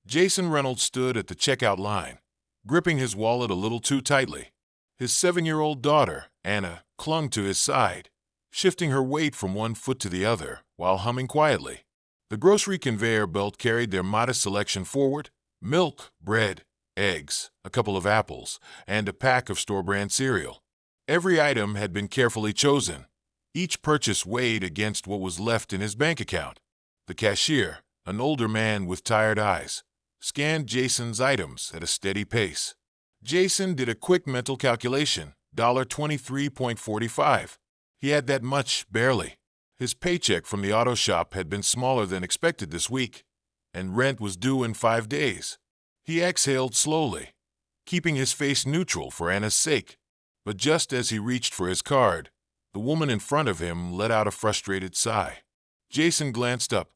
Jason Reynolds stood at the checkout line, gripping his wallet a little too tightly. His 7-year-old daughter, Anna, clung to his side, shifting her weight from one foot to the other while humming quietly. The grocery conveyor belt carried their modest selection forward: milk, bread, eggs, a couple of apples, and a pack of store-brand cereal. Every item had been carefully chosen, each purchase weighed against what was left in his bank account. The cashier, an older man with tired eyes, scanned Jason's items at a steady pace. Jason did a quick mental calculation: $23.45. He had that much, barely. His paycheck from the auto shop had been smaller than expected this week, and rent was due in 5 days. He exhaled slowly, keeping his face neutral for Anna's sake. But just as he reached for his card, the woman in front of him let out a frustrated sigh. Jason glanced up.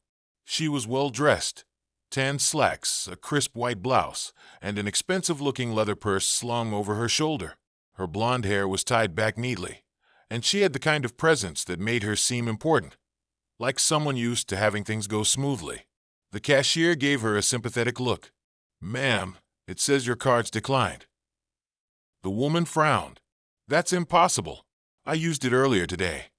She was well-dressed: tan slacks, a crisp white blouse, and an expensive-looking leather purse slung over her shoulder. Her blonde hair was tied back neatly, and she had the kind of presence that made her seem important, like someone used to having things go smoothly. The cashier gave her a sympathetic look. "Ma'am, it says your card's declined." The woman frowned. "That's impossible. I used it earlier today."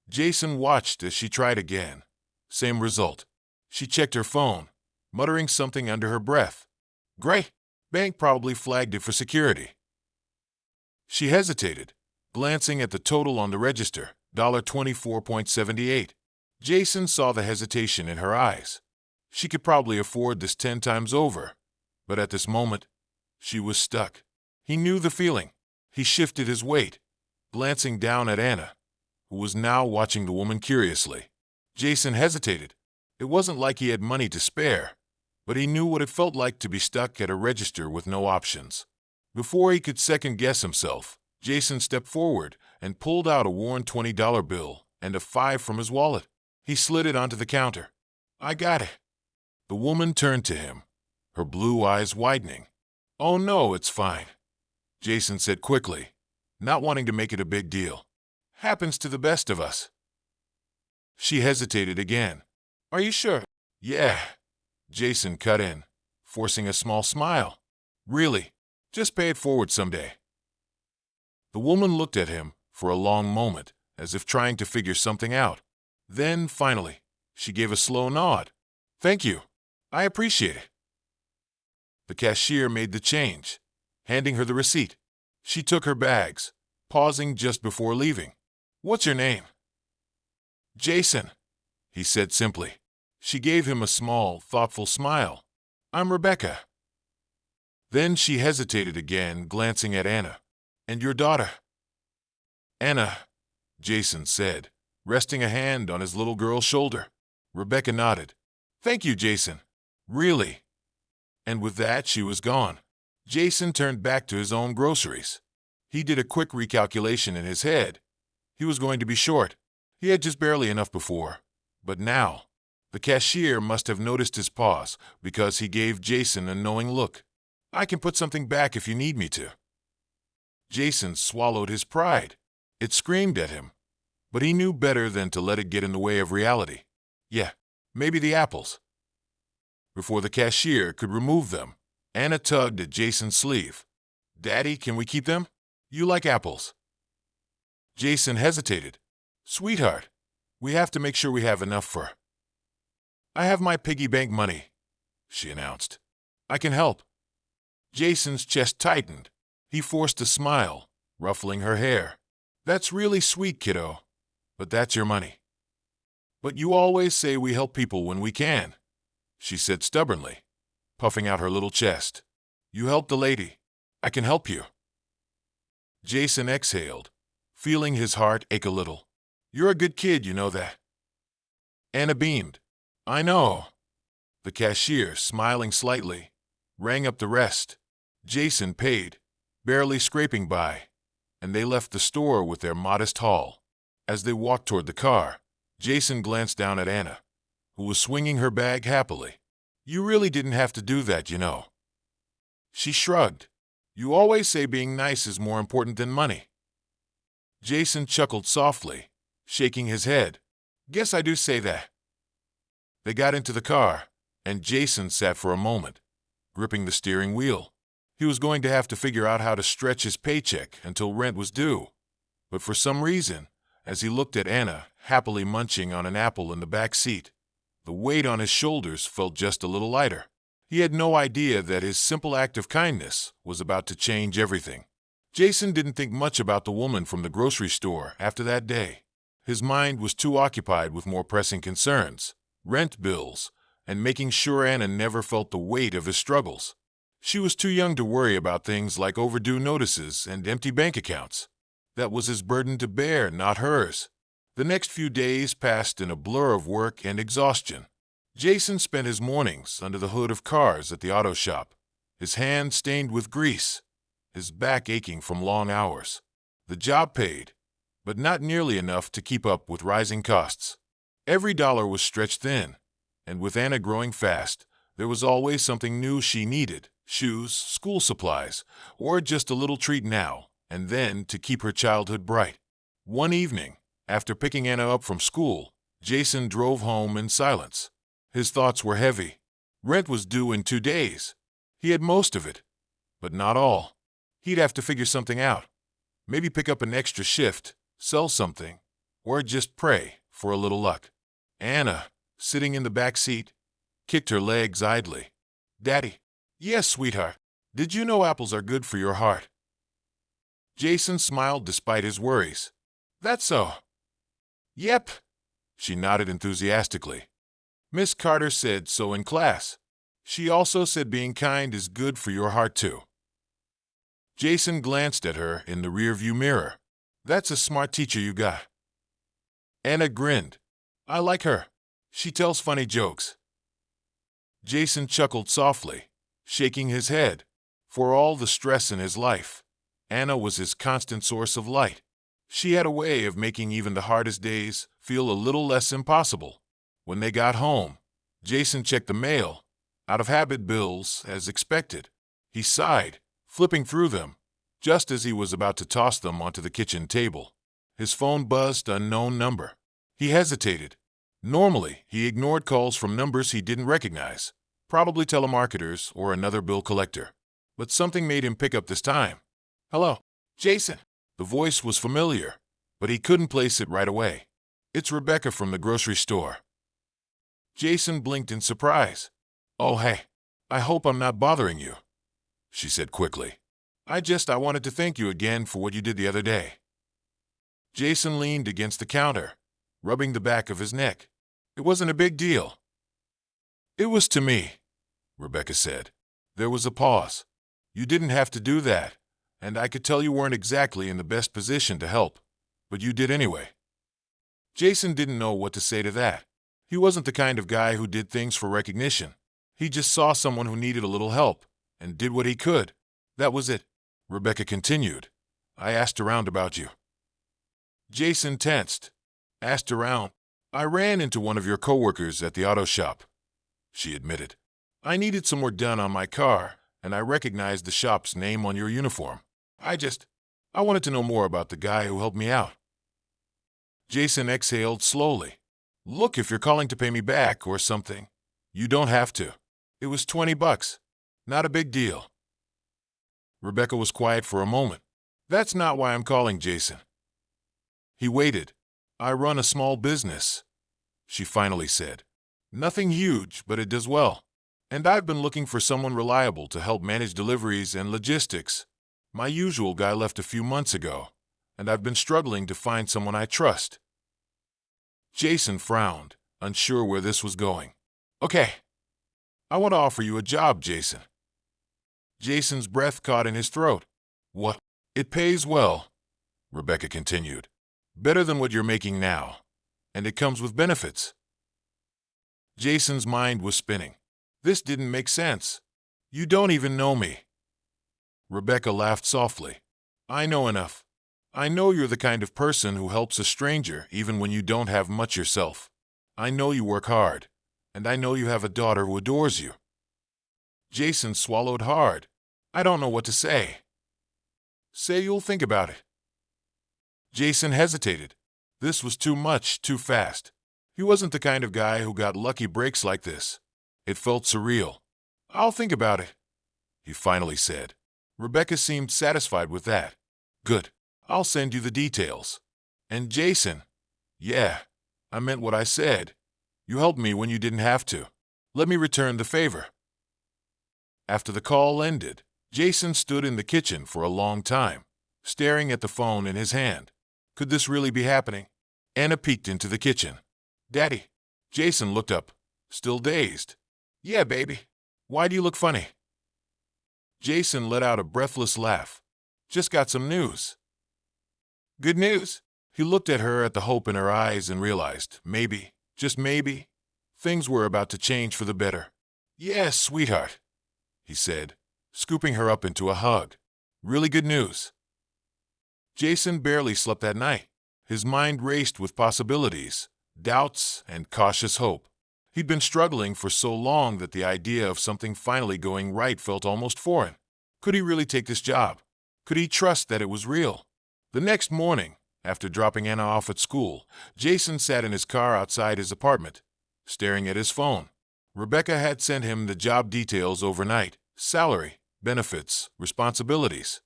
Jason watched as she tried again. Same result. She checked her phone, muttering something under her breath. "Great. Bank probably flagged it for security." She hesitated, glancing at the total on the register: $24.78. Jason saw the hesitation in her eyes. She could probably afford this 10 times over, but at this moment, she was stuck. He knew the feeling. He shifted his weight, glancing down at Anna, who was now watching the woman curiously. Jason hesitated. It wasn't like he had money to spare, but he knew what it felt like to be stuck at a register with no options. Before he could second-guess himself, Jason stepped forward and pulled out a worn $20 bill and a 5 from his wallet. He slid it onto the counter. "I got it." The woman turned to him, her blue eyes widening. "Oh no, it's fine," Jason said quickly, not wanting to make it a big deal. "Happens to the best of us." She hesitated again. "Are you sure?" "Yeah," Jason cut in, forcing a small smile. "Really, just pay it forward someday." The woman looked at him for a long moment, as if trying to figure something out. Then, finally, she gave a slow nod. "Thank you. I appreciate it." The cashier made the change, handing her the receipt. She took her bags, pausing just before leaving. "What's your name?" "Jason," he said simply. She gave him a small, thoughtful smile. "I'm Rebecca." Then she hesitated again, glancing at Anna. "And your daughter?" "Anna," Jason said, resting a hand on his little girl's shoulder. Rebecca nodded. "Thank you, Jason. Really." And with that, she was gone. Jason turned back to his own groceries. He did a quick recalculation in his head. He was going to be short. He had just barely enough before. But now, the cashier must have noticed his pause because he gave Jason a knowing look. "I can put something back if you need me to." Jason swallowed his pride. It screamed at him, but he knew better than to let it get in the way of reality. "Yeah, maybe the apples." Before the cashier could remove them, Anna tugged at Jason's sleeve. "Daddy, can we keep them? You like apples." Jason hesitated. "Sweetheart, we have to make sure we have enough for—" "I have my piggy bank money," she announced. "I can help." Jason's chest tightened. He forced a smile, ruffling her hair. "That's really sweet, kiddo, but that's your money." "But you always say we help people when we can," she said stubbornly, puffing out her little chest. "You help the lady. I can help you." Jason exhaled, feeling his heart ache a little. "You're a good kid, you know that." Anna beamed. "I know." The cashier, smiling slightly, rang up the rest. Jason paid, barely scraping by, and they left the store with their modest haul. As they walked toward the car, Jason glanced down at Anna, who was swinging her bag happily. "You really didn't have to do that, you know." She shrugged. "You always say being nice is more important than money." Jason chuckled softly, shaking his head. "Guess I do say that." They got into the car, and Jason sat for a moment, gripping the steering wheel. He was going to have to figure out how to stretch his paycheck until rent was due. But for some reason, as he looked at Anna happily munching on an apple in the back seat, the weight on his shoulders felt just a little lighter. He had no idea that his simple act of kindness was about to change everything. Jason didn't think much about the woman from the grocery store after that day. His mind was too occupied with more pressing concerns, rent bills, and making sure Anna never felt the weight of his struggles. She was too young to worry about things like overdue notices and empty bank accounts. That was his burden to bear, not hers. The next few days passed in a blur of work and exhaustion. Jason spent his mornings under the hood of cars at the auto shop, his hands stained with grease, his back aching from long hours. The job paid, but not nearly enough to keep up with rising costs. Every dollar was stretched thin, and with Anna growing fast, there was always something new she needed: shoes, school supplies, or just a little treat now and then to keep her childhood bright. One evening, after picking Anna up from school, Jason drove home in silence. His thoughts were heavy. Rent was due in 2 days. He had most of it, but not all. He'd have to figure something out. Maybe pick up an extra shift, sell something, or just pray for a little luck. Anna, sitting in the back seat, kicked her legs idly. "Daddy." "Yes, sweetheart. Did you know apples are good for your heart?" Jason smiled despite his worries. "That's so." "Yep." She nodded enthusiastically. "Miss Carter said so in class. She also said being kind is good for your heart too." Jason glanced at her in the rearview mirror. "That's a smart teacher you got." Anna grinned. "I like her. She tells funny jokes." Jason chuckled softly, shaking his head. For all the stress in his life, Anna was his constant source of light. She had a way of making even the hardest days feel a little less impossible. When they got home, Jason checked the mail. Out of habit, bills, as expected. He sighed, flipping through them, just as he was about to toss them onto the kitchen table. His phone buzzed, unknown number. He hesitated. Normally, he ignored calls from numbers he didn't recognize, probably telemarketers or another bill collector. But something made him pick up this time. "Hello, Jason." The voice was familiar, but he couldn't place it right away. "It's Rebecca from the grocery store." Jason blinked in surprise. "Oh, hey, I hope I'm not bothering you," she said quickly. I wanted to thank you again for what you did the other day." Jason leaned against the counter, rubbing the back of his neck. "It wasn't a big deal." "It was to me," Rebecca said. There was a pause. "You didn't have to do that, and I could tell you weren't exactly in the best position to help, but you did anyway." Jason didn't know what to say to that. He wasn't the kind of guy who did things for recognition. He just saw someone who needed a little help and did what he could. "That was it," Rebecca continued. "I asked around about you." Jason tensed. "Asked around?" "I ran into one of your coworkers at the auto shop," she admitted. "I needed some work done on my car, and I recognized the shop's name on your uniform. I wanted to know more about the guy who helped me out." Jason exhaled slowly. "Look, if you're calling to pay me back or something, you don't have to. It was $20. Not a big deal." Rebecca was quiet for a moment. "That's not why I'm calling, Jason." He waited. "I run a small business," she finally said. "Nothing huge, but it does well. And I've been looking for someone reliable to help manage deliveries and logistics. My usual guy left a few months ago, and I've been struggling to find someone I trust." Jason frowned, unsure where this was going. "Okay, I want to offer you a job, Jason." Jason's breath caught in his throat. "What?" "It pays well," Rebecca continued. "Better than what you're making now. And it comes with benefits." Jason's mind was spinning. This didn't make sense. "You don't even know me." Rebecca laughed softly. "I know enough. I know you're the kind of person who helps a stranger even when you don't have much yourself. I know you work hard, and I know you have a daughter who adores you." Jason swallowed hard. "I don't know what to say." "Say you'll think about it." Jason hesitated. This was too much, too fast. He wasn't the kind of guy who got lucky breaks like this. It felt surreal. "I'll think about it," he finally said. Rebecca seemed satisfied with that. "Good. I'll send you the details." And Jason, "Yeah, I meant what I said. You helped me when you didn't have to. Let me return the favor." After the call ended, Jason stood in the kitchen for a long time, staring at the phone in his hand. Could this really be happening? Anna peeked into the kitchen. "Daddy." Jason looked up, still dazed. "Yeah, baby. Why do you look funny?" Jason let out a breathless laugh. "Just got some news." "Good news?" He looked at her, at the hope in her eyes, and realized, maybe, just maybe, things were about to change for the better. "Yes, sweetheart," he said, scooping her up into a hug. "Really good news." Jason barely slept that night. His mind raced with possibilities, doubts, and cautious hope. He'd been struggling for so long that the idea of something finally going right felt almost foreign. Could he really take this job? Could he trust that it was real? The next morning, after dropping Anna off at school, Jason sat in his car outside his apartment, staring at his phone. Rebecca had sent him the job details overnight: salary, benefits, responsibilities.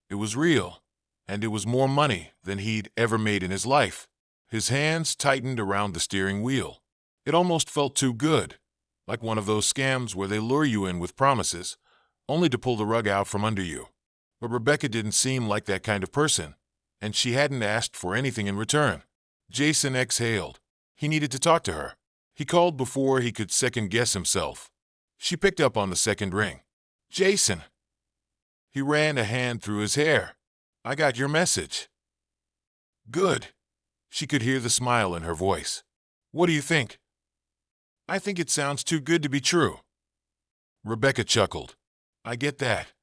It was real, and it was more money than he'd ever made in his life. His hands tightened around the steering wheel. It almost felt too good, like one of those scams where they lure you in with promises, only to pull the rug out from under you. But Rebecca didn't seem like that kind of person, and she hadn't asked for anything in return. Jason exhaled. He needed to talk to her. He called before he could second-guess himself. She picked up on the second ring. "Jason." He ran a hand through his hair. "I got your message." "Good." She could hear the smile in her voice. "What do you think?" "I think it sounds too good to be true." Rebecca chuckled. "I get that,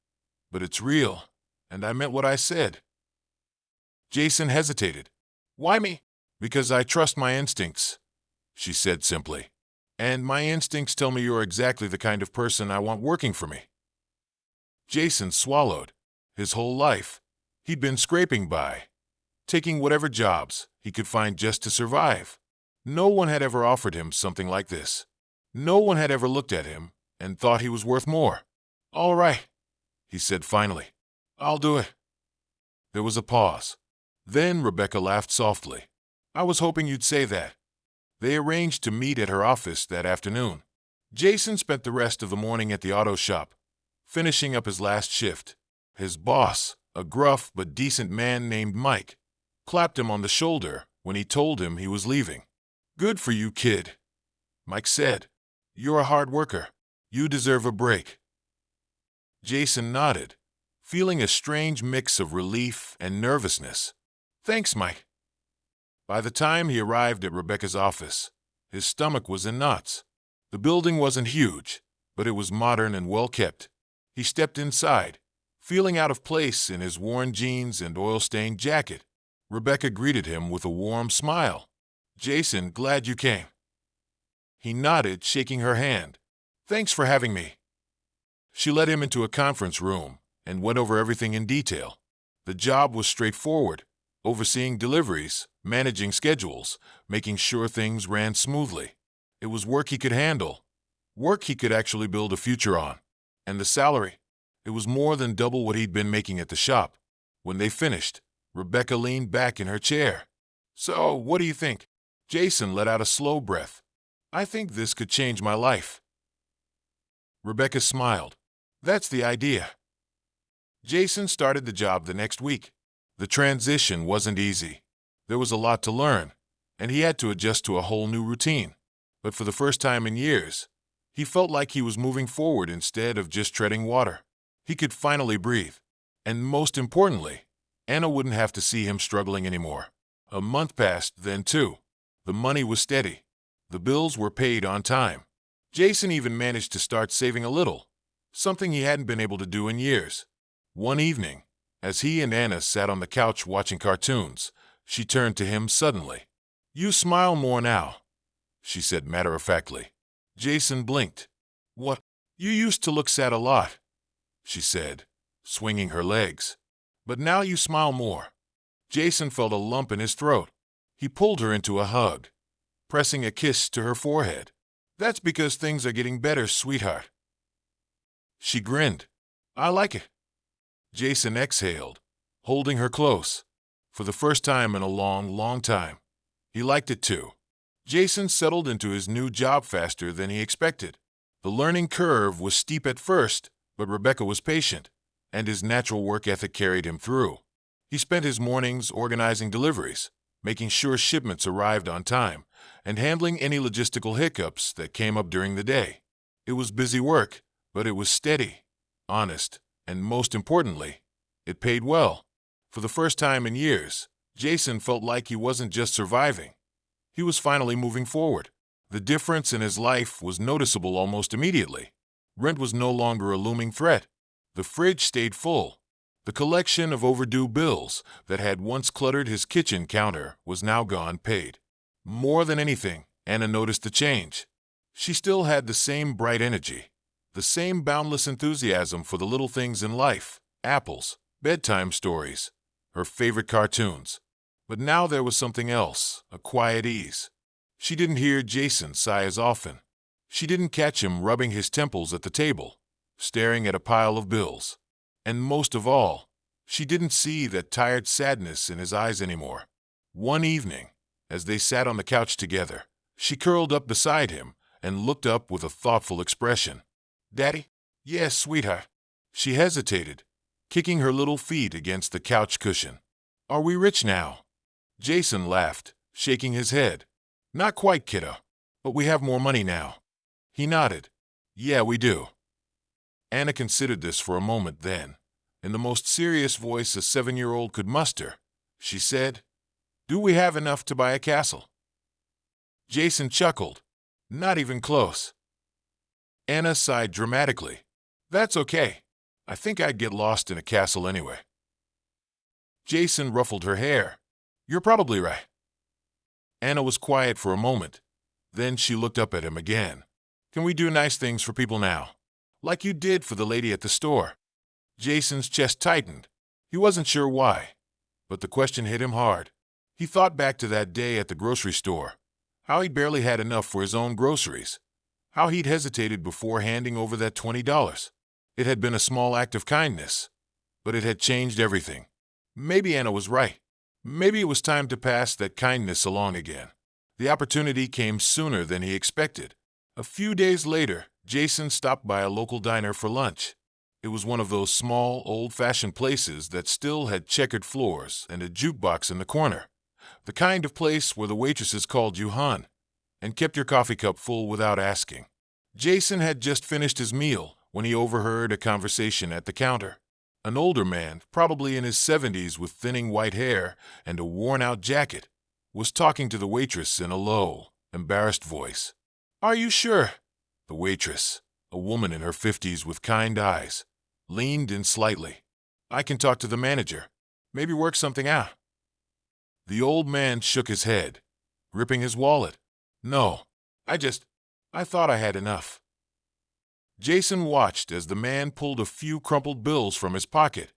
but it's real, and I meant what I said." Jason hesitated. "Why me?" "Because I trust my instincts," she said simply. "And my instincts tell me you're exactly the kind of person I want working for me." Jason swallowed. His whole life, he'd been scraping by, taking whatever jobs he could find just to survive. No one had ever offered him something like this. No one had ever looked at him and thought he was worth more. "All right," he said finally. "I'll do it." There was a pause. Then Rebecca laughed softly. "I was hoping you'd say that." They arranged to meet at her office that afternoon. Jason spent the rest of the morning at the auto shop, finishing up his last shift. His boss, a gruff but decent man named Mike, clapped him on the shoulder when he told him he was leaving. "Good for you, kid," Mike said. "You're a hard worker. You deserve a break." Jason nodded, feeling a strange mix of relief and nervousness. "Thanks, Mike." By the time he arrived at Rebecca's office, his stomach was in knots. The building wasn't huge, but it was modern and well-kept. He stepped inside, feeling out of place in his worn jeans and oil-stained jacket. Rebecca greeted him with a warm smile. "Jason, glad you came." He nodded, shaking her hand. "Thanks for having me." She led him into a conference room and went over everything in detail. The job was straightforward: overseeing deliveries, managing schedules, making sure things ran smoothly. It was work he could handle, work he could actually build a future on. And the salary? It was more than double what he'd been making at the shop. When they finished, Rebecca leaned back in her chair. "So, what do you think?" Jason let out a slow breath. "I think this could change my life." Rebecca smiled. "That's the idea." Jason started the job the next week. The transition wasn't easy. There was a lot to learn, and he had to adjust to a whole new routine. But for the first time in years, he felt like he was moving forward instead of just treading water. He could finally breathe. And most importantly, Anna wouldn't have to see him struggling anymore. A month passed, then two. The money was steady. The bills were paid on time. Jason even managed to start saving a little, something he hadn't been able to do in years. One evening, as he and Anna sat on the couch watching cartoons, she turned to him suddenly. "You smile more now," she said matter-of-factly. Jason blinked. "What? You used to look sad a lot," she said, swinging her legs. "But now you smile more." Jason felt a lump in his throat. He pulled her into a hug, pressing a kiss to her forehead. That's because things are getting better, sweetheart. She grinned. I like it. Jason exhaled, holding her close. For the first time in a long, long time. He liked it too. Jason settled into his new job faster than he expected. The learning curve was steep at first, but Rebecca was patient, and his natural work ethic carried him through. He spent his mornings organizing deliveries, making sure shipments arrived on time, and handling any logistical hiccups that came up during the day. It was busy work, but it was steady, honest, and most importantly, it paid well. For the first time in years, Jason felt like he wasn't just surviving. He was finally moving forward. The difference in his life was noticeable almost immediately. Rent was no longer a looming threat. The fridge stayed full. The collection of overdue bills that had once cluttered his kitchen counter was now gone paid. More than anything, Anna noticed the change. She still had the same bright energy, the same boundless enthusiasm for the little things in life, apples, bedtime stories, her favorite cartoons. But now there was something else, a quiet ease. She didn't hear Jason sigh as often. She didn't catch him rubbing his temples at the table, staring at a pile of bills. And most of all, she didn't see that tired sadness in his eyes anymore. One evening, as they sat on the couch together, she curled up beside him and looked up with a thoughtful expression. Daddy? Yes, sweetheart. She hesitated, kicking her little feet against the couch cushion. Are we rich now? Jason laughed, shaking his head. Not quite, kiddo, but we have more money now. He nodded. Yeah, we do. Anna considered this for a moment then. In the most serious voice a 7-year-old could muster, she said, Do we have enough to buy a castle? Jason chuckled. Not even close. Anna sighed dramatically. That's okay. I think I'd get lost in a castle anyway. Jason ruffled her hair. You're probably right. Anna was quiet for a moment. Then she looked up at him again. Can we do nice things for people now? Like you did for the lady at the store. Jason's chest tightened. He wasn't sure why, but the question hit him hard. He thought back to that day at the grocery store, how he barely had enough for his own groceries, how he'd hesitated before handing over that $20. It had been a small act of kindness, but it had changed everything. Maybe Anna was right. Maybe it was time to pass that kindness along again. The opportunity came sooner than he expected. A few days later, Jason stopped by a local diner for lunch. It was one of those small, old-fashioned places that still had checkered floors and a jukebox in the corner. The kind of place where the waitresses called you hon and kept your coffee cup full without asking. Jason had just finished his meal when he overheard a conversation at the counter. An older man, probably in his 70s with thinning white hair and a worn-out jacket, was talking to the waitress in a low, embarrassed voice. Are you sure? The waitress, a woman in her 50s with kind eyes, leaned in slightly. I can talk to the manager. Maybe work something out. The old man shook his head, gripping his wallet. No, I thought I had enough. Jason watched as the man pulled a few crumpled bills from his pocket,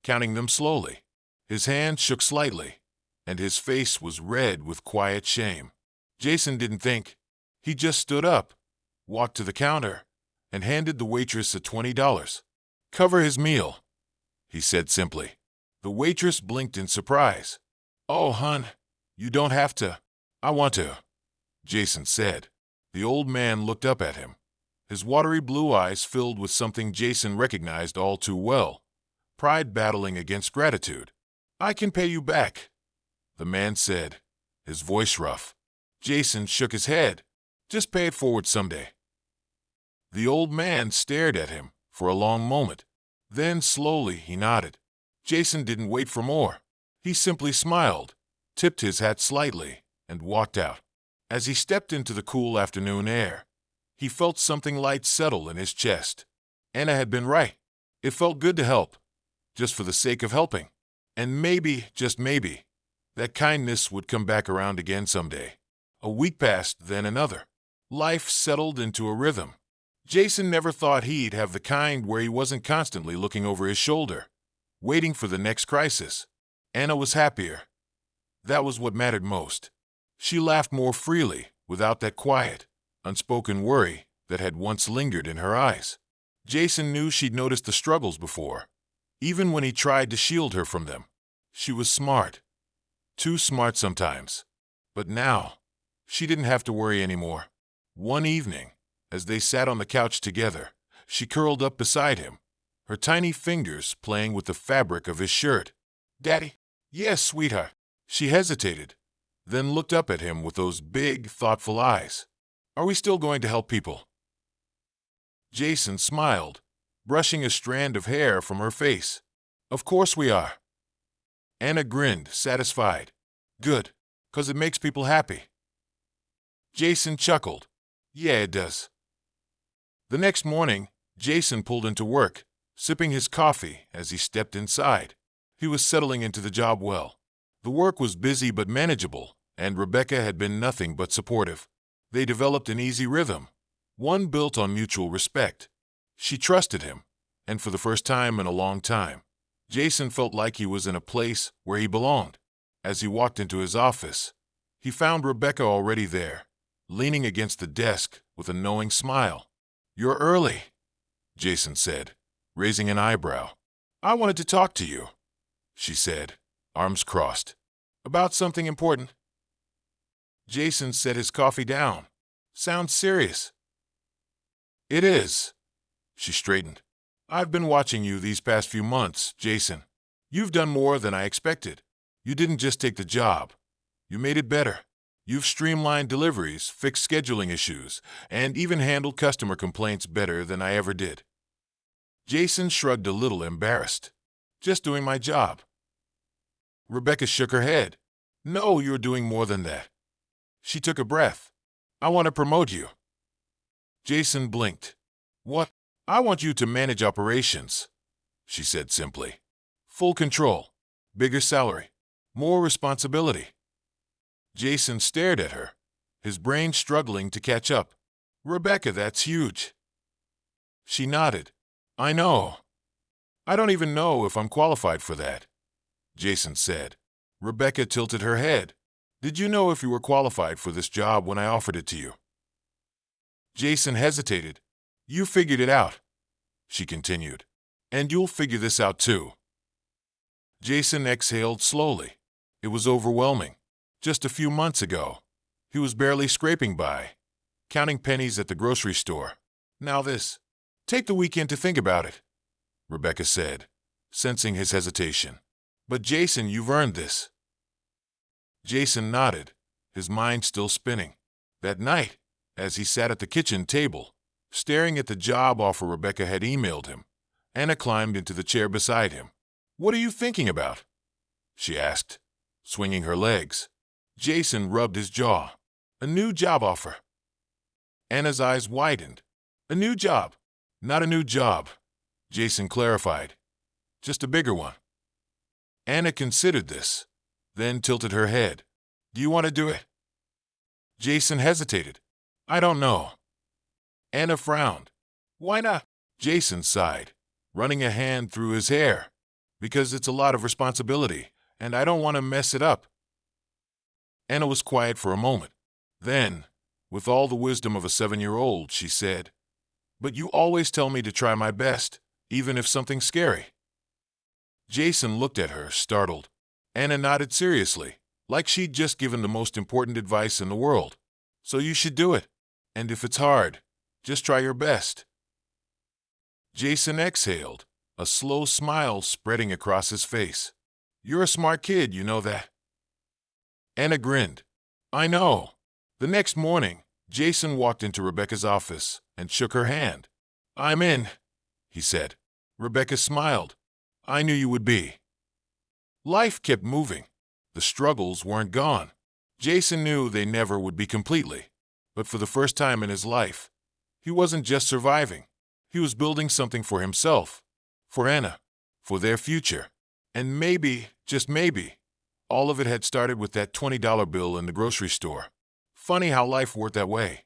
counting them slowly. His hand shook slightly, and his face was red with quiet shame. Jason didn't think. He just stood up, walked to the counter, and handed the waitress a $20. Cover his meal, he said simply. The waitress blinked in surprise. Oh, hon, you don't have to. I want to, Jason said. The old man looked up at him. His watery blue eyes filled with something Jason recognized all too well, pride battling against gratitude. I can pay you back, the man said, his voice rough. Jason shook his head. Just pay it forward someday. The old man stared at him for a long moment. Then slowly he nodded. Jason didn't wait for more. He simply smiled, tipped his hat slightly, and walked out. As he stepped into the cool afternoon air, he felt something light settle in his chest. Anna had been right. It felt good to help, just for the sake of helping. And maybe, just maybe, that kindness would come back around again someday. A week passed, then another. Life settled into a rhythm. Jason never thought he'd have the kind where he wasn't constantly looking over his shoulder, waiting for the next crisis. Anna was happier. That was what mattered most. She laughed more freely, without that quiet, unspoken worry that had once lingered in her eyes. Jason knew she'd noticed the struggles before, even when he tried to shield her from them. She was smart, too smart sometimes. But now, she didn't have to worry anymore. One evening, as they sat on the couch together, she curled up beside him, her tiny fingers playing with the fabric of his shirt. "Daddy?" "Yes, sweetheart." She hesitated, then looked up at him with those big, thoughtful eyes. "Are we still going to help people?" Jason smiled, brushing a strand of hair from her face. "Of course we are." Anna grinned, satisfied. "Good, 'cause it makes people happy." Jason chuckled. "Yeah, it does." The next morning, Jason pulled into work, sipping his coffee as he stepped inside. He was settling into the job well. The work was busy but manageable, and Rebecca had been nothing but supportive. They developed an easy rhythm, one built on mutual respect. She trusted him, and for the first time in a long time, Jason felt like he was in a place where he belonged. As he walked into his office, he found Rebecca already there, leaning against the desk with a knowing smile. "You're early," Jason said, raising an eyebrow. "I wanted to talk to you," she said, arms crossed. "About something important?" Jason set his coffee down. "Sounds serious." "It is." She straightened. "I've been watching you these past few months, Jason. You've done more than I expected. You didn't just take the job. You made it better. You've streamlined deliveries, fixed scheduling issues, and even handled customer complaints better than I ever did." Jason shrugged a little embarrassed. "Just doing my job." Rebecca shook her head. "No, you're doing more than that." She took a breath. "I want to promote you." Jason blinked. "What?" "I want you to manage operations," she said simply. "Full control, bigger salary, more responsibility." Jason stared at her, his brain struggling to catch up. "Rebecca, that's huge." She nodded. "I know. I don't even know if I'm qualified for that," Jason said. Rebecca tilted her head. "Did you know if you were qualified for this job when I offered it to you?" Jason hesitated. "You figured it out," she continued. "And you'll figure this out too." Jason exhaled slowly. It was overwhelming. Just a few months ago, he was barely scraping by, counting pennies at the grocery store. Now this. "Take the weekend to think about it," Rebecca said, sensing his hesitation. "But Jason, you've earned this." Jason nodded, his mind still spinning. That night, as he sat at the kitchen table, staring at the job offer Rebecca had emailed him, Anna climbed into the chair beside him. "What are you thinking about?" she asked, swinging her legs. Jason rubbed his jaw. "A new job offer." Anna's eyes widened. "A new job?" "Not a new job," Jason clarified. "Just a bigger one." Anna considered this, then tilted her head. "Do you want to do it?" Jason hesitated. "I don't know." Anna frowned. "Why not?" Jason sighed, running a hand through his hair. "Because it's a lot of responsibility, and I don't want to mess it up." Anna was quiet for a moment. Then, with all the wisdom of a 7-year-old, she said, "But you always tell me to try my best, even if something's scary." Jason looked at her, startled. Anna nodded seriously, like she'd just given the most important advice in the world. "So you should do it. And if it's hard, just try your best." Jason exhaled, a slow smile spreading across his face. "You're a smart kid, you know that." Anna grinned. "I know." The next morning, Jason walked into Rebecca's office and shook her hand. "I'm in," he said. Rebecca smiled. "I knew you would be." Life kept moving. The struggles weren't gone. Jason knew they never would be completely. But for the first time in his life, he wasn't just surviving. He was building something for himself, for Anna, for their future. And maybe, just maybe, all of it had started with that $20 bill in the grocery store. Funny how life worked that way.